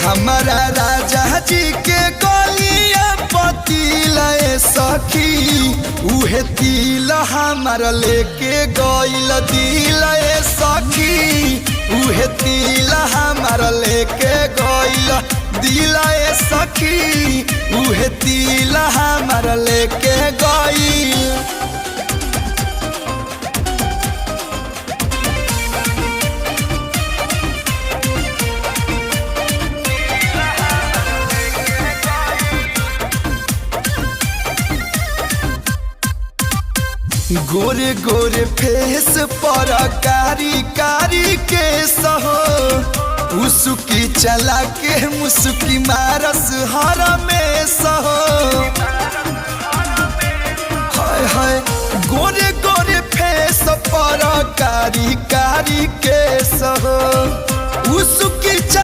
हमारा राजा जी के गलिया पतिला सखी उहे तिल हमारा लेके गइल दिल सखी उहे तिल हमारा लेके गइल दिल सखी उहे तिल हमारा लेके गइल। गोरे गोरे फेस पर कारी कारी के सहो उसकी चला के मुस्की मारस हर में सहो हाय हाय गोरे गोरे फेस पर कारी कारी के सहो उसकी